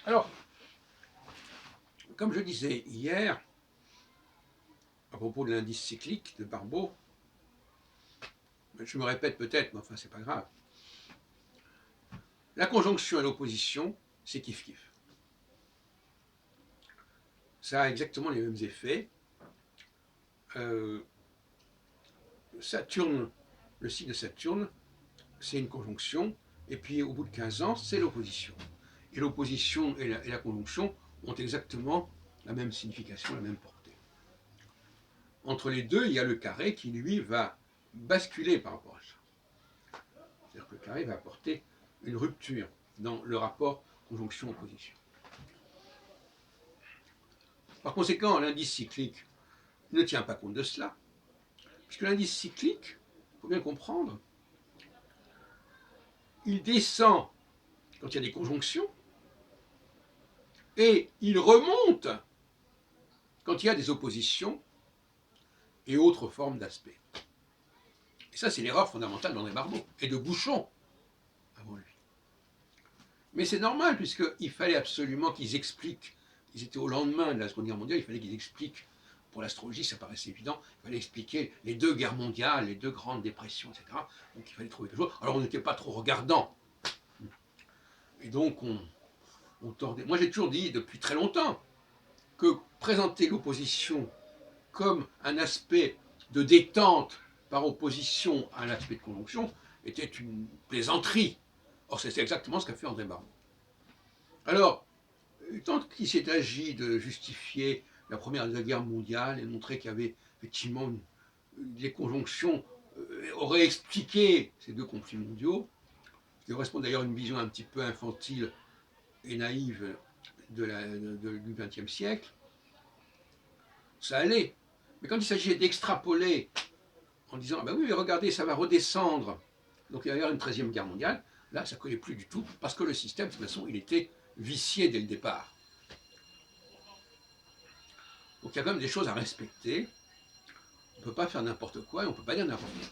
Alors, comme je disais hier, à propos de l'indice cyclique de Barbeau, je me répète peut-être, mais enfin c'est pas grave. La conjonction et l'opposition, c'est kiff-kiff. Ça a exactement les mêmes effets. Saturne, le signe de Saturne, c'est une conjonction, et puis au bout de 15 ans, c'est l'opposition. Et l'opposition et la conjonction ont exactement la même signification, la même portée. Entre les deux, il y a le carré qui, lui, va basculer par rapport à ça. C'est-à-dire que le carré va apporter une rupture dans le rapport conjonction-opposition. Par conséquent, l'indice cyclique ne tient pas compte de cela, puisque l'indice cyclique, il faut bien comprendre, il descend quand il y a des conjonctions, et il remonte quand il y a des oppositions et autres formes d'aspects. Et ça, c'est l'erreur fondamentale d'André Barbeau et de Bouchon avant lui. Mais c'est normal, puisqu'il fallait absolument qu'ils expliquent. Ils étaient au lendemain de la Seconde Guerre mondiale, il fallait qu'ils expliquent. Pour l'astrologie, ça paraissait évident. Il fallait expliquer les deux guerres mondiales, les deux grandes dépressions, etc. Donc il fallait trouver quelque chose. Alors on n'était pas trop regardant. Et donc on tordait. Moi j'ai toujours dit depuis très longtemps que présenter l'opposition comme un aspect de détente par opposition à un aspect de conjonction était une plaisanterie. Or, c'est exactement ce qu'a fait André Barbeau. Alors, tant qu'il s'est agi de justifier la Première Guerre mondiale et de montrer qu'il y avait effectivement les conjonctions auraient expliqué ces deux conflits mondiaux, qui correspondent d'ailleurs à une vision un petit peu infantile et naïve du XXe siècle, ça allait. Mais quand il s'agissait d'extrapoler en disant ah ben oui, mais regardez, ça va redescendre, donc il va y avoir une 13e guerre mondiale, là ça ne collait plus du tout, parce que le système, de toute façon, il était vicié dès le départ. Donc il y a quand même des choses à respecter. On ne peut pas faire n'importe quoi et on ne peut pas dire n'importe quoi.